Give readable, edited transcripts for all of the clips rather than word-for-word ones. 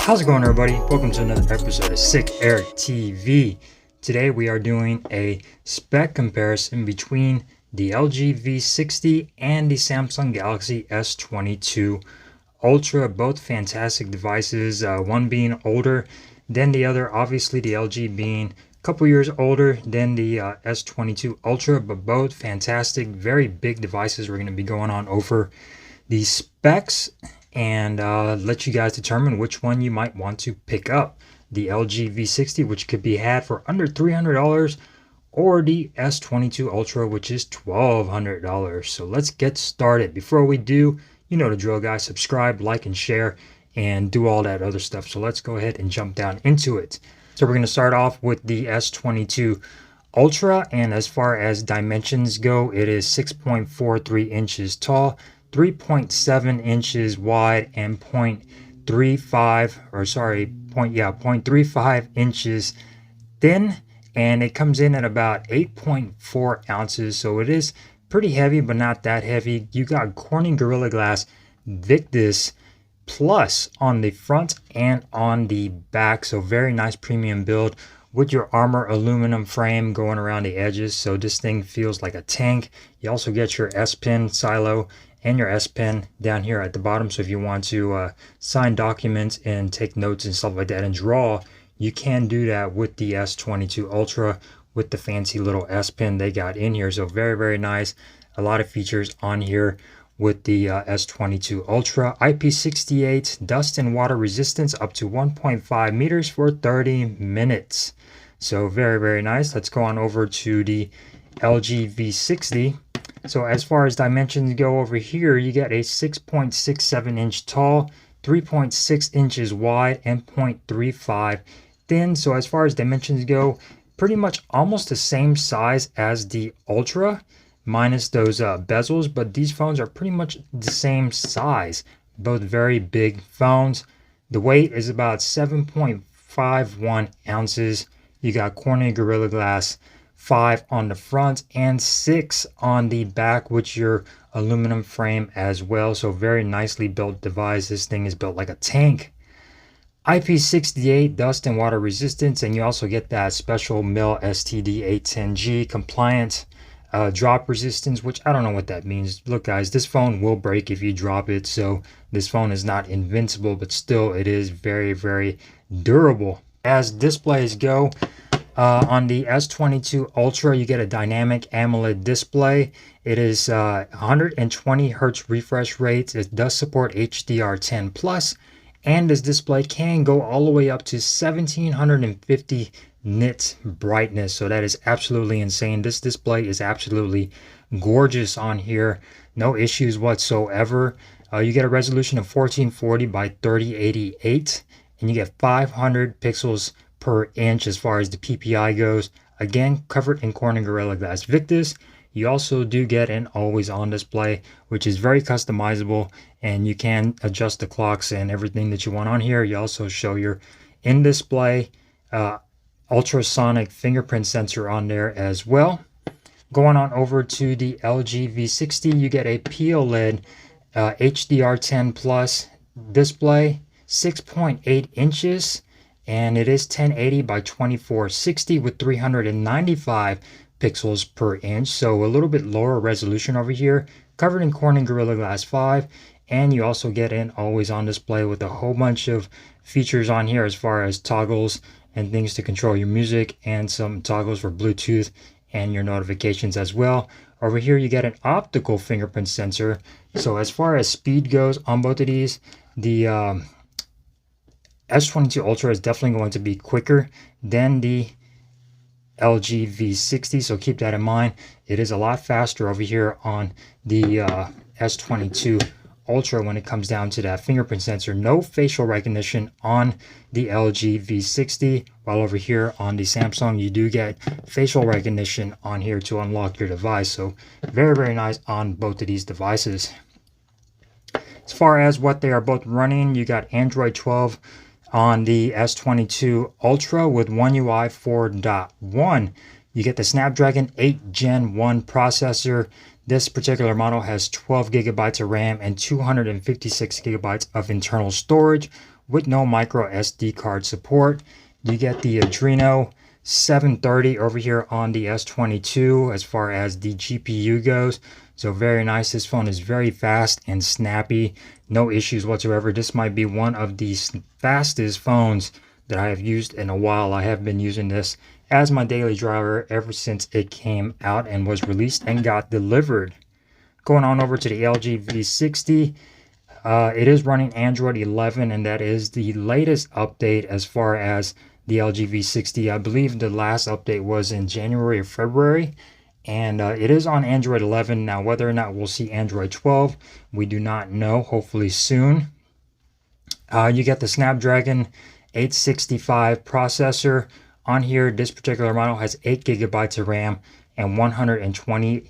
How's it going, everybody? Welcome to another episode of Sick Air TV. Today we are doing a spec comparison between the LG V60 and the Samsung Galaxy S22 Ultra. Both fantastic devices, one being older than the other. Obviously the LG being a couple years older than the S22 Ultra, but both fantastic, very big devices. We're going to be going on over the specs and let you guys determine which one you might want to pick up. The LG V60, which could be had for under $300, or the S22 Ultra, which is $1,200. So let's get started. Before we do, you know the drill, guys. Subscribe, like, and share, and do all that other stuff. So let's go ahead and jump down into it. So we're going to start off with the S22 Ultra, and as far as dimensions go, it is 6.43 inches tall, 3.7 inches wide, and 0.35 inches thin, and it comes in at about 8.4 ounces. So it is pretty heavy, but not that heavy. You got Corning Gorilla Glass Victus Plus on the front and on the back, so very nice premium build with your armor aluminum frame going around the edges, so this thing feels like a tank. You also get your S Pen silo and your S Pen down here at the bottom, so if you want to sign documents and take notes and stuff like that and draw, you can do that with the S22 Ultra with the fancy little S Pen they got in here. So very nice, a lot of features on here with the S22 Ultra. IP68 dust and water resistance up to 1.5 meters for 30 minutes. So very nice. Let's go on over to the LG V60. So as far as dimensions go, over here you get a 6.67 inch tall, 3.6 inches wide, and 0.35 thin. So as far as dimensions go, pretty much almost the same size as the Ultra, minus those bezels, but these phones are pretty much the same size. Both very big phones. The weight is about 7.51 ounces. You got Corning Gorilla Glass 5 on the front and 6 on the back with your aluminum frame as well. So very nicely built device. This thing is built like a tank. IP68 dust and water resistance, and you also get that special MIL STD 810G compliant drop resistance, which I don't know what that means. Look, guys, this phone will break if you drop it, so this phone is not invincible, but still it is very durable. As displays go, on the S22 Ultra you get a dynamic AMOLED display. It is 120 hertz refresh rate. It does support HDR10 plus, and this display can go all the way up to 1750 nit brightness. So that is absolutely insane. This display is absolutely gorgeous on here. No issues whatsoever. You get a resolution of 1440 by 3088, and you get 500 pixels per inch as far as the PPI goes. Again, covered in Corning Gorilla Glass Victus. You also do get an always on display, which is very customizable, and you can adjust the clocks and everything that you want on here. You also show your in-display ultrasonic fingerprint sensor on there as well. Going on over to the LG V60, you get a POLED HDR10 plus display, 6.8 inches, and it is 1080 by 2460 with 395 pixels per inch. So a little bit lower resolution over here, covered in Corning Gorilla Glass 5, and you also get an always on display with a whole bunch of features on here as far as toggles and things to control your music, and some toggles for Bluetooth and your notifications as well. Over here you get an optical fingerprint sensor. So as far as speed goes on both of these, the S22 Ultra is definitely going to be quicker than the LG V60, so keep that in mind. It is a lot faster over here on the S22 Ultra when it comes down to that fingerprint sensor. No facial recognition on the LG V60, while over here on the Samsung you do get facial recognition on here to unlock your device. So very nice on both of these devices. As far as what they are both running, you got Android 12 on the S22 Ultra with One UI 4.1. You get the Snapdragon 8 Gen 1 processor. This particular model has 12 gigabytes of RAM and 256 gigabytes of internal storage with no micro SD card support. You get the Adreno 730 over here on the S22 as far as the GPU goes. So very nice. This phone is very fast and snappy. No issues whatsoever. This might be one of the fastest phones that I have used in a while. I have been using this as my daily driver ever since it came out and was released and got delivered. Going on over to the LG V60. It is running Android 11, and that is the latest update as far as the LG V60. I believe the last update was in January or February, and it is on Android 11. Now, whether or not we'll see Android 12, we do not know. Hopefully soon. You get the Snapdragon 865 processor on here. This particular model has 8 gigabytes of RAM and 128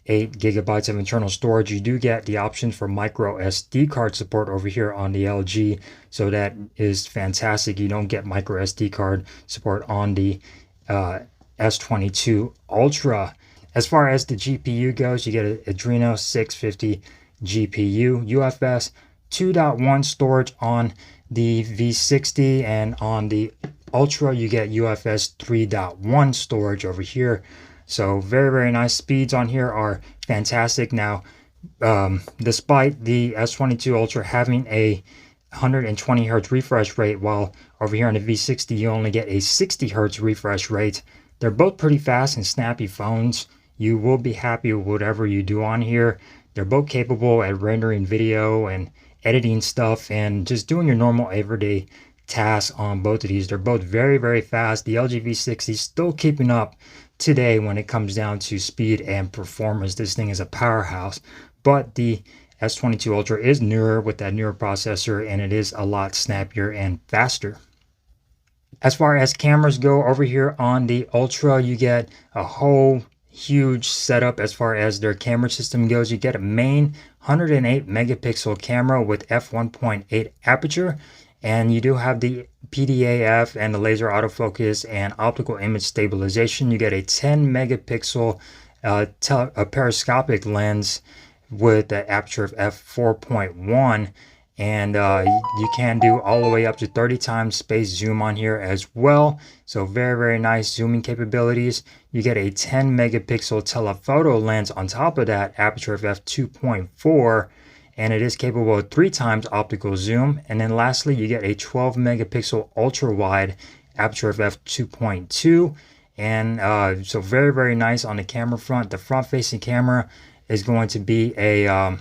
gigabytes of internal storage. You do get the option for micro SD card support over here on the LG, so that is fantastic. You don't get micro SD card support on the S22 Ultra. As far as the GPU goes, you get an Adreno 650 GPU, UFS 2.1 storage on the V60, and on the Ultra you get UFS 3.1 storage over here. So very nice. Speeds on here are fantastic. Now, despite the S22 Ultra having a 120 hertz refresh rate, while over here on the V60 you only get a 60 hertz refresh rate, they're both pretty fast and snappy phones. You will be happy with whatever you do on here. They're both capable at rendering video and editing stuff and just doing your normal everyday tasks on both of these. They're both very fast. The LG V60 is still keeping up today when it comes down to speed and performance. This thing is a powerhouse, but the S22 Ultra is newer with that newer processor, and it is a lot snappier and faster. As far as cameras go, over here on the Ultra you get a whole huge setup as far as their camera system goes. You get a main 108 megapixel camera with f1.8 aperture, and you do have the PDAF and the laser autofocus and optical image stabilization. You get a 10 megapixel a periscopic lens with the aperture of f4.1, and you can do all the way up to 30 times space zoom on here as well. So very nice zooming capabilities. You get a 10 megapixel telephoto lens on top of that, aperture of f2.4, and it is capable of 3 times optical zoom. And then lastly, you get a 12 megapixel ultra wide, aperture of f2.2, and so very nice on the camera front. The front facing camera is going to be a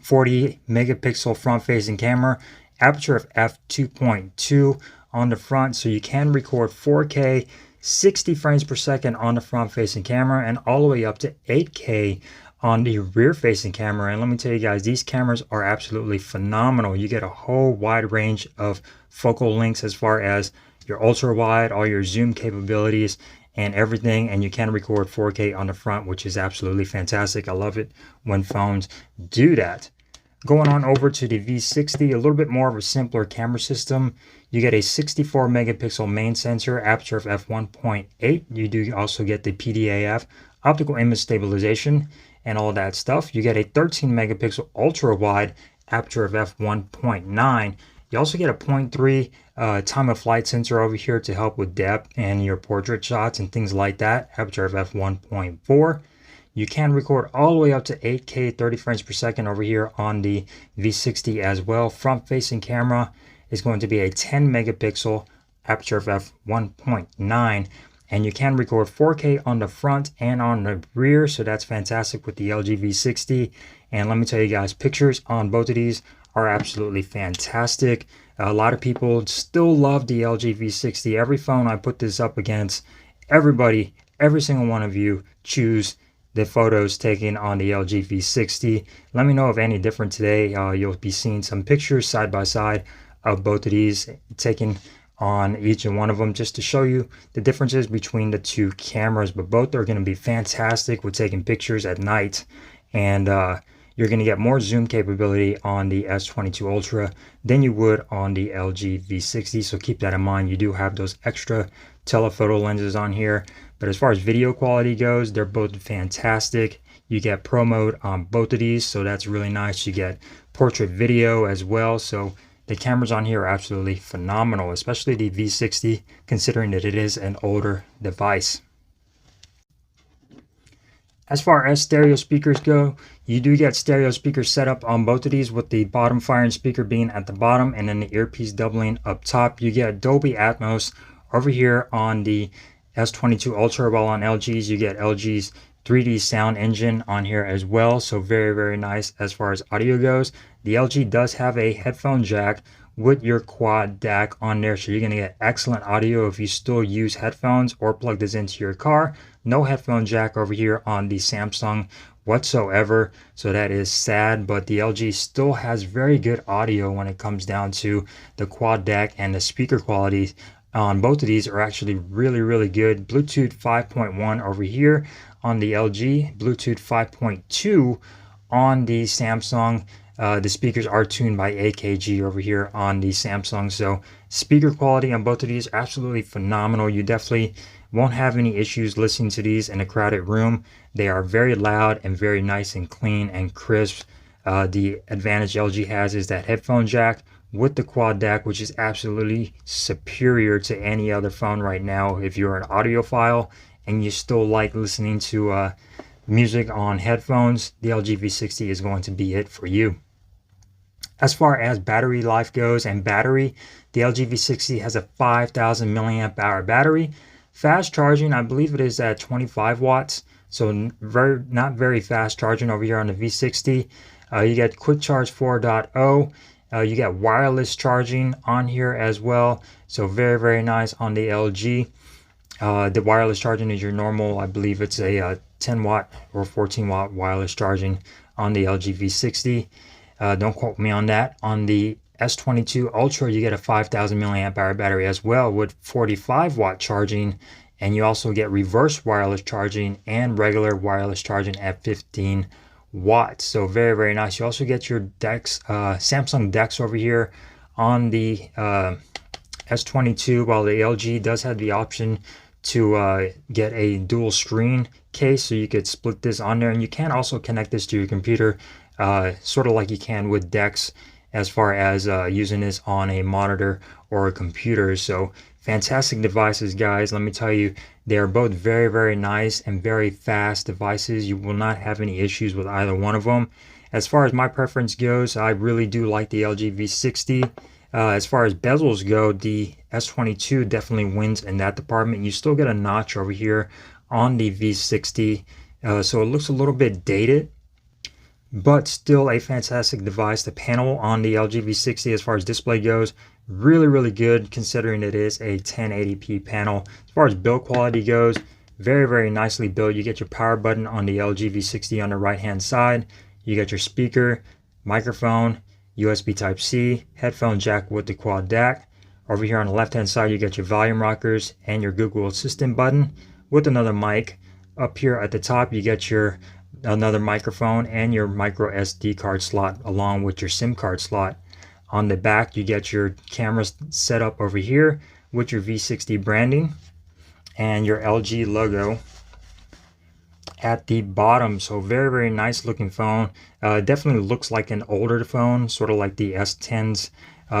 40 megapixel front facing camera, aperture of f2.2 on the front, so you can record 4K 60 frames per second on the front facing camera, and all the way up to 8K on the rear facing camera. And let me tell you guys, these cameras are absolutely phenomenal. You get a whole wide range of focal lengths as far as your ultra wide, all your zoom capabilities and everything, and you can record 4K on the front, which is absolutely fantastic. I love it when phones do that. Going on over to the V60, a little bit more of a simpler camera system. You get a 64 megapixel main sensor, aperture of f1.8. You do also get the PDAF, optical image stabilization, and all that stuff. You get a 13 megapixel ultra wide, aperture of f1.9. You also get a 0.3 time of flight sensor over here to help with depth and your portrait shots and things like that, aperture of f1.4. You can record all the way up to 8K 30 frames per second over here on the V60 as well. Front facing camera is going to be a 10 megapixel, aperture of f1.9, and you can record 4K on the front and on the rear, so that's fantastic with the LG V60. And let me tell you guys, pictures on both of these are absolutely fantastic. A lot of people still love the LG V60. Every phone I put this up against, everybody, every single one of you choose the photos taken on the LG V60. Let me know if any different today. You'll be seeing some pictures side by side of both of these taken on each and one of them, just to show you the differences between the two cameras. But both are going to be fantastic with taking pictures at night, and you're going to get more zoom capability on the S22 Ultra than you would on the LG V60. So keep that in mind. You do have those extra telephoto lenses on here. But as far as video quality goes, they're both fantastic. You get Pro Mode on both of these, so that's really nice. You get portrait video as well, so The cameras on here are absolutely phenomenal, especially the V60, considering that it is an older device. As far as stereo speakers go, you do get stereo speakers set up on both of these, with the bottom firing speaker being at the bottom and then the earpiece doubling up top. You get Dolby Atmos over here on the S22 Ultra, while on LG's you get LG's 3D sound engine on here as well. So very, very nice as far as audio goes. The LG does have a headphone jack with your quad DAC on there, so you're going to get excellent audio if you still use headphones or plug this into your car. No headphone jack over here on the Samsung whatsoever, so that is sad, but the LG still has very good audio when it comes down to the quad DAC, and the speaker quality on both of these are actually really, really good. Bluetooth 5.1 over here on the LG, Bluetooth 5.2 on the Samsung. The speakers are tuned by AKG over here on the Samsung. So speaker quality on both of these absolutely phenomenal. You definitely won't have any issues listening to these in a crowded room. They are very loud and very nice and clean and crisp. The advantage LG has is that headphone jack with the quad DAC, which is absolutely superior to any other phone right now. If you're an audiophile and you still like listening to music on headphones, the LG V60 is going to be it for you. As far as battery life goes and battery, the LG V60 has a 5,000 milliamp hour battery. Fast charging, I believe it is at 25 watts, so not very fast charging over here on the V60. You get Quick Charge 4.0. You get wireless charging on here as well, so very, very nice on the LG. The wireless charging is your normal, I believe it's a 10 watt or 14 watt wireless charging on the LG V60. Don't quote me on that. On the S22 Ultra, you get a 5,000 milliamp hour battery as well with 45 watt charging, and you also get reverse wireless charging and regular wireless charging at 15 watts. So very, very nice. You also get your DeX, Samsung DeX over here on the S22, while the LG does have the option to get a dual screen case, so you could split this on there, and you can also connect this to your computer, sort of like you can with DeX, as far as using this on a monitor or a computer. So fantastic devices, guys. Let me tell you, they are both very, very nice and very fast devices. You will not have any issues with either one of them. As far as my preference goes, I really do like the LG V60. As far as bezels go, the S22 definitely wins in that department. You still get a notch over here on the V60, so it looks a little bit dated, but still a fantastic device. The panel on the LG V60 as far as display goes, really, really good, considering it is a 1080p panel. As far as build quality goes, very, very nicely built. You get your power button on the LG V60 on the right hand side. You get your speaker, microphone, USB Type-C, headphone jack with the quad DAC. Over here on the left hand side, you get your volume rockers and your Google Assistant button with another mic. Up here at the top, you get your another microphone and your micro SD card slot along with your SIM card slot. On the back, you get your camera set up over here with your V60 branding and your LG logo at the bottom. So very, very nice looking phone. Definitely looks like an older phone, sort of like the S10s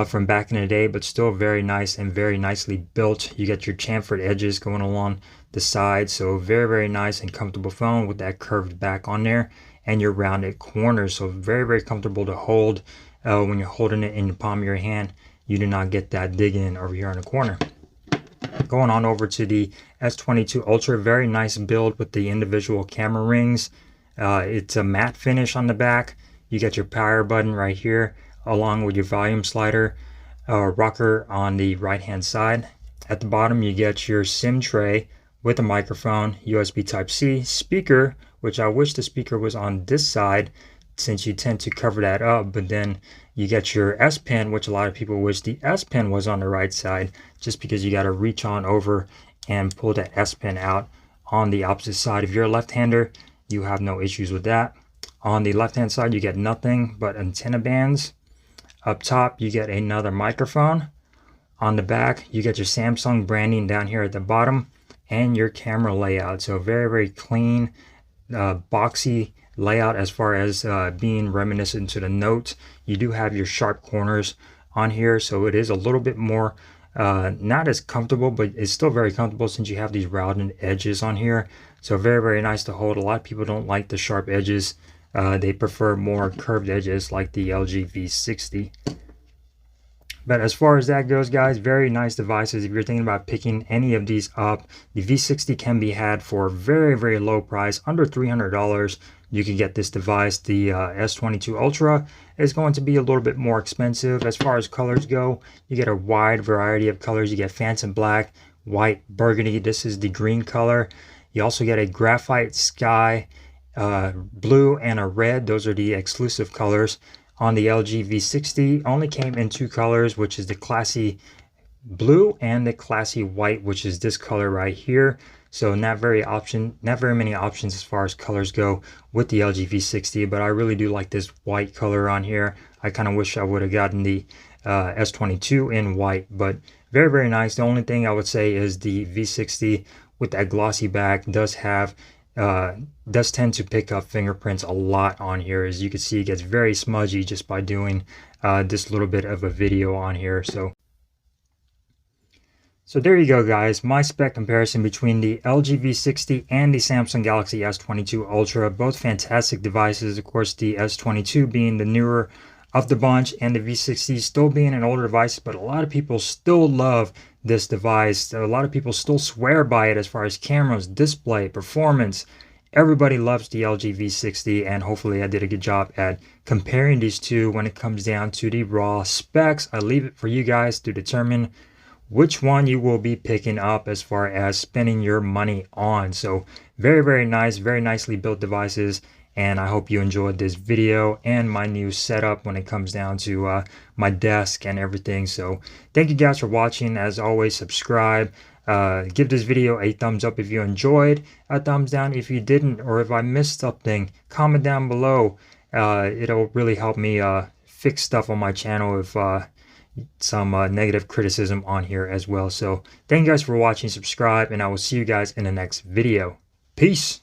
from back in the day, but still very nice and very nicely built. You get your chamfered edges going along the side, so very, very nice and comfortable phone with that curved back on there and your rounded corners. So very, very comfortable to hold when you're holding it in the palm of your hand. You do not get that digging over here in the corner. Going on over to the S22 Ultra, very nice build with the individual camera rings. It's a matte finish on the back. You get your power button right here along with your volume slider rocker on the right hand side. At the bottom, you get your SIM tray with a microphone, USB Type-C, speaker, which I wish the speaker was on this side since you tend to cover that up, but then you get your S Pen, which a lot of people wish the S Pen was on the right side, just because you got to reach on over and pull that S Pen out on the opposite side. If you're a left-hander, you have no issues with that. On the left-hand side, you get nothing but antenna bands. Up top, you get another microphone. On the back, you get your Samsung branding down here at the bottom and your camera layout. So very, very clean, boxy layout as far as being reminiscent to the Note. You do have your sharp corners on here, so it is a little bit more not as comfortable, but it's still very comfortable since you have these rounded edges on here. So very, very nice to hold. A lot of people don't like the sharp edges. They prefer more curved edges like the LG V60. But as far as that goes, guys, very nice devices. If you're thinking about picking any of these up, the V60 can be had for a very, very low price, under $300. You can get this device. The S22 Ultra is going to be a little bit more expensive. As far as colors go, you get a wide variety of colors. You get phantom black, white, burgundy. This is the green color. You also get a graphite sky, blue, and a red. Those are the exclusive colors. On the LG V60 only came in two colors, which is the classy blue and the classy white, which is this color right here. So not very many options as far as colors go with the LG V60, but I really do like this white color on here. I kind of wish I would have gotten the S22 in white, but very, very nice. The only thing I would say is the V60 with that glossy back does tend to pick up fingerprints a lot on here. As you can see, it gets very smudgy just by doing this little bit of a video on here. So there you go, guys. My spec comparison between the LG V60 and the Samsung Galaxy S22 Ultra. Both fantastic devices. Of course, the S22 being the newer of the bunch and the V60 still being an older device, but a lot of people still love this device. A lot of people still swear by it as far as cameras, display, performance. Everybody loves the LG V60, and hopefully I did a good job at comparing these two when it comes down to the raw specs. I leave it for you guys to determine which one you will be picking up as far as spending your money on. So very, very nice, very nicely built devices. And I hope you enjoyed this video and my new setup when it comes down to my desk and everything. So thank you guys for watching. As always, subscribe. Give this video a thumbs up if you enjoyed, a thumbs down if you didn't, or if I missed something, comment down below. It'll really help me fix stuff on my channel if some negative criticism on here as well. So thank you guys for watching, subscribe, and I will see you guys in the next video. Peace.